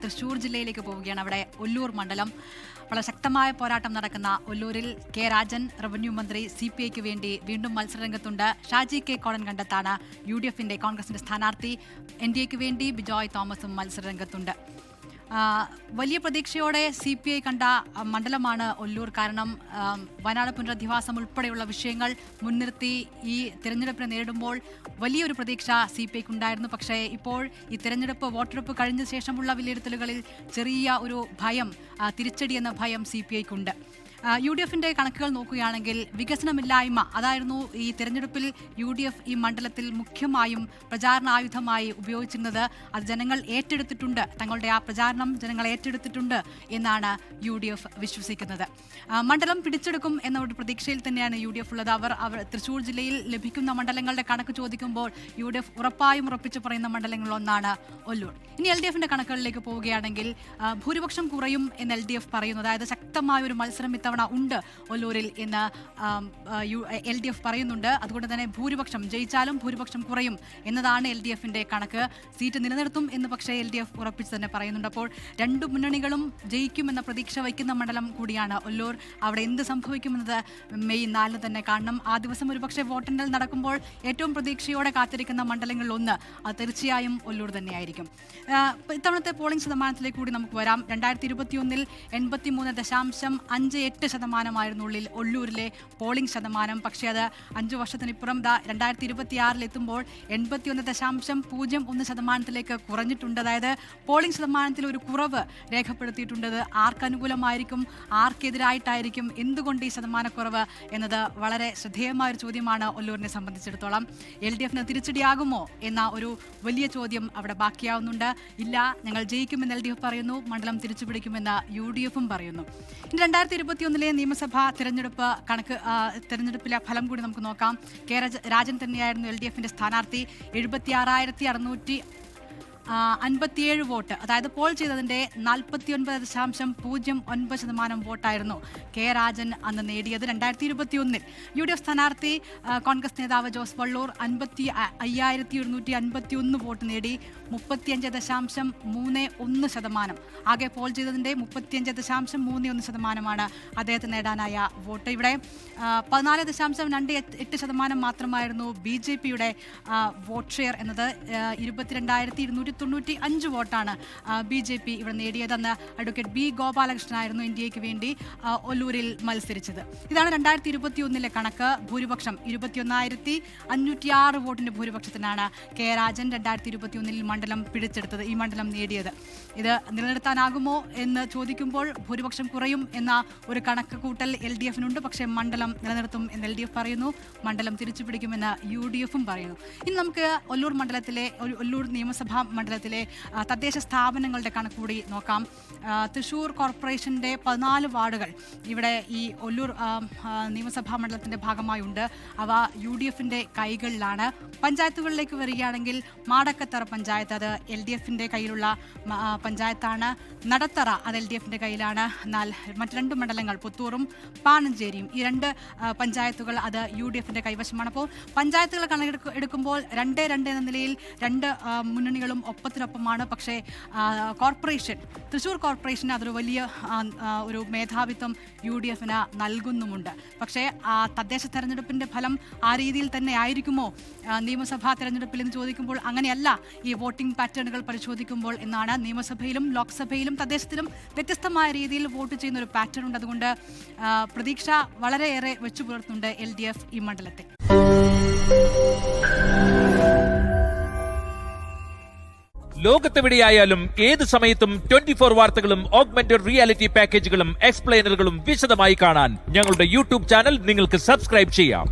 തൃശൂർ ജില്ലയിലേക്ക് പോവുകയാണ്. അവിടെ ഒല്ലൂർ മണ്ഡലം വളരെ ശക്തമായ പോരാട്ടം നടക്കുന്ന ഒല്ലൂരിൽ കെ രാജൻ റവന്യൂ മന്ത്രി CPIക്ക് വേണ്ടി വീണ്ടും മത്സരരംഗത്തുണ്ട്. ഷാജി കെ കോടൻ കണ്ടത്താണ് UDFന്റെ കോൺഗ്രസിന്റെ സ്ഥാനാർത്ഥി. NDAക്ക് വേണ്ടി ബിജോയ് തോമസും മത്സരരംഗത്തുണ്ട്. വലിയ പ്രതീക്ഷയോടെ CPI കണ്ട മണ്ഡലമാണ് ഒല്ലൂർ. കാരണം വയനാട് പുനരധിവാസം ഉൾപ്പെടെയുള്ള വിഷയങ്ങൾ മുൻനിർത്തി ഈ തിരഞ്ഞെടുപ്പിനെ നേരിടുമ്പോൾ വലിയൊരു പ്രതീക്ഷ CPIക്ക് ഉണ്ടായിരുന്നു. പക്ഷേ ഇപ്പോൾ ഈ തിരഞ്ഞെടുപ്പ് വോട്ടെടുപ്പ് കഴിഞ്ഞ ശേഷമുള്ള വിലയിരുത്തലുകളിൽ ചെറിയ ഒരു ഭയം, തിരിച്ചടി എന്ന ഭയം CPIക്കുണ്ട്. UDFന്റെ കണക്കുകൾ നോക്കുകയാണെങ്കിൽ വികസനമില്ലായ്മ അതായിരുന്നു ഈ തെരഞ്ഞെടുപ്പിൽ UDF ഈ മണ്ഡലത്തിൽ മുഖ്യമായും പ്രചാരണ ആയുധമായി ഉപയോഗിച്ചിരുന്നത്. അത് ജനങ്ങൾ ഏറ്റെടുത്തിട്ടുണ്ട്, തങ്ങളുടെ ആ പ്രചാരണം ജനങ്ങൾ ഏറ്റെടുത്തിട്ടുണ്ട് എന്നാണ് UDF വിശ്വസിക്കുന്നത്. മണ്ഡലം പിടിച്ചെടുക്കും എന്ന ഒരു പ്രതീക്ഷയിൽ തന്നെയാണ് UDF ഉള്ളത്. അവർ തൃശൂർ ജില്ലയിൽ ലഭിക്കുന്ന മണ്ഡലങ്ങളുടെ കണക്ക് ചോദിക്കുമ്പോൾ UDF ഉറപ്പായും ഉറപ്പിച്ചു പറയുന്ന മണ്ഡലങ്ങളിലൊന്നാണ് ഒല്ലൂർ. ഇനി LDFന്റെ കണക്കുകളിലേക്ക് പോവുകയാണെങ്കിൽ ഭൂരിപക്ഷം കുറയും എന്ന് LDF പറയുന്നു. അതായത് ശക്തമായ ഒരു മത്സരം ഇത്തവണ ഉണ്ട് ഒല്ലൂരിൽ എന്ന് LDF പറയുന്നുണ്ട്. അതുകൊണ്ട് തന്നെ ഭൂരിപക്ഷം ജയിച്ചാലും ഭൂരിപക്ഷം കുറയും എന്നതാണ് LDFന്റെ കണക്ക്. സീറ്റ് നിലനിർത്തും എന്ന് പക്ഷേ LDF ഉറപ്പിച്ച് തന്നെ പറയുന്നുണ്ട്. അപ്പോൾ രണ്ടു മുന്നണികളും ജയിക്കുമെന്ന പ്രതീക്ഷ വയ്ക്കുന്ന മണ്ഡലം കൂടിയാണ് ഒല്ലൂർ. അവിടെ എന്ത് സംഭവിക്കുമെന്നത് മെയ് 4 തന്നെ കാണണം. ആ ദിവസം ഒരുപക്ഷെ വോട്ടെണ്ണൽ നടക്കുമ്പോൾ ഏറ്റവും പ്രതീക്ഷയോടെ കാത്തിരിക്കുന്ന മണ്ഡലങ്ങളിൽ ഒന്ന് അത് തീർച്ചയായും ഒല്ലൂർ തന്നെയായിരിക്കും. ഇത്തവണത്തെ പോളിംഗ് ശതമാനത്തിലേക്ക് കൂടി നമുക്ക് വരാം. 2021 83.58% ഒല്ലൂരിലെ പോളിംഗ് ശതമാനം. പക്ഷേ അത് 5 വർഷത്തിനിപ്പുറം 2026 എത്തുമ്പോൾ 81.01% കുറഞ്ഞിട്ടുണ്ട്. അതായത് പോളിംഗ് ശതമാനത്തിൽ ഒരു കുറവ് രേഖപ്പെടുത്തിയിട്ടുണ്ട്. ആർക്കനുകൂലമായിരിക്കും, ആർക്കെതിരായിട്ടായിരിക്കും, എന്തുകൊണ്ട് ഈ ശതമാനക്കുറവ് എന്നത് വളരെ ശ്രദ്ധേയമായൊരു ചോദ്യമാണ് ഒല്ലൂരിനെ സംബന്ധിച്ചിടത്തോളം. LDFന് തിരിച്ചടിയാകുമോ എന്ന ഒരു വലിയ ചോദ്യം അവിടെ ബാക്കിയാവുന്നുണ്ട്. ഇല്ല, ഞങ്ങൾ ജയിക്കുമെന്ന് LDF പറയുന്നു, മണ്ഡലം തിരിച്ചുപിടിക്കുമെന്ന് UDFും പറയുന്നു. ഇനി 2021 നിയമസഭാ തെരഞ്ഞെടുപ്പിലെ ഫലം കൂടി നമുക്ക് നോക്കാം. കെ രാജൻ തന്നെയായിരുന്നു LDFന്റെ സ്ഥാനാർത്ഥി. 76,657 വോട്ട്, അതായത് പോൾ ചെയ്തതിന്റെ 49.09% വോട്ടായിരുന്നു കെ രാജൻ അന്ന് നേടിയത് 2021. UDF സ്ഥാനാർത്ഥി കോൺഗ്രസ് നേതാവ് ജോസ് വള്ളൂർ 55,151 വോട്ട് നേടി 35.31%. ആകെ പോൾ ചെയ്തതിന്റെ 35.31% അദ്ദേഹത്തിന് നേടാനായ വോട്ട്. ഇവിടെ 14.28% മാത്രമായിരുന്നു BJPയുടെ വോട്ട് ഷെയർ എന്നത്. 22,295 വോട്ടാണ് BJP ഇവിടെ നേടിയതെന്ന് അഡ്വക്കേറ്റ് B ഗോപാലകൃഷ്ണനായിരുന്നു NDAക്ക് വേണ്ടി ഒല്ലൂരിൽ മത്സരിച്ചത്. ഇതാണ് 2021 കണക്ക്. ഭൂരിപക്ഷം 21,506 വോട്ടിന്റെ ഭൂരിപക്ഷത്തിനാണ് കെ രാജൻ 2021 മണ്ഡലം പിടിച്ചെടുത്തത്, ഈ മണ്ഡലം നേടിയത്. ഇത് നിലനിർത്താനാകുമോ എന്ന് ചോദിക്കുമ്പോൾ ഭൂരിപക്ഷം കുറയും എന്ന ഒരു കണക്ക് കൂട്ടൽ LDFനുണ്ട്. പക്ഷേ മണ്ഡലം നിലനിർത്തും എന്ന് LDF പറയുന്നു, മണ്ഡലം തിരിച്ചുപിടിക്കുമെന്ന് UDFും പറയുന്നു. ഇനി നമുക്ക് ഒല്ലൂർ നിയമസഭാ മണ്ഡലത്തിലെ തദ്ദേശ സ്ഥാപനങ്ങളുടെ കണക്ക് കൂടി നോക്കാം. തൃശൂർ കോർപ്പറേഷന്റെ 14 വാർഡുകൾ ഇവിടെ ഈ ഒല്ലൂർ നിയമസഭാ മണ്ഡലത്തിന്റെ ഭാഗമായുണ്ട്. അവ UDFന്റെ കൈകളിലാണ്. പഞ്ചായത്തുകളിലേക്ക് വരികയാണെങ്കിൽ മാടക്കത്തറ പഞ്ചായത്ത് അത് LDFന്റെ കയ്യിലുള്ള പഞ്ചായത്താണ്. നടത്തറ അത് LDFന്റെ കയ്യിലാണ്. എന്നാൽ മറ്റ് 2 മണ്ഡലങ്ങൾ പുത്തൂറും പാണഞ്ചേരിയും, ഈ 2 പഞ്ചായത്തുകൾ അത് UDFന്റെ കൈവശമാണ്. അപ്പോൾ പഞ്ചായത്തുകൾ കണക്കെടുക്കുമ്പോൾ 2-2 എന്ന നിലയിൽ 2 മുന്നണികളും ഒപ്പത്തിനൊപ്പമാണ്. പക്ഷേ തൃശൂർ കോർപ്പറേഷന് അതൊരു വലിയ ഒരു മേധാവിത്വം UDFന് നൽകുന്നുമുണ്ട്. പക്ഷേ തദ്ദേശ തെരഞ്ഞെടുപ്പിന്റെ ഫലം ആ രീതിയിൽ തന്നെ ആയിരിക്കുമോ നിയമസഭാ തെരഞ്ഞെടുപ്പിൽ എന്ന് ചോദിക്കുമ്പോൾ അങ്ങനെയല്ല. ഈ വോട്ടിംഗ് പാറ്റേണുകൾ പരിശോധിക്കുമ്പോൾ എന്നാണ് നിയമസഭയിലും ലോക്സഭയിലും തദ്ദേശത്തിലും വ്യത്യസ്തമായ രീതിയിൽ വോട്ട് ചെയ്യുന്ന ഒരു പാറ്റേൺ ഉണ്ട്. അതുകൊണ്ട് പ്രതീക്ഷ വളരെയേറെ വെച്ചു പുലർത്തുന്നുണ്ട് LDF ഈ മണ്ഡലത്തെ. ലോകത്തെവിടെയായാലും ഏത് സമയത്തും 24 വാർത്തകളും ഓഗ്മെന്റഡ് റിയാലിറ്റി പാക്കേജുകളും എക്സ്പ്ലെയിനറുകളും വിശദമായി കാണാൻ ഞങ്ങളുടെ YouTube ചാനൽ നിങ്ങൾക്ക് സബ്സ്ക്രൈബ് ചെയ്യാം.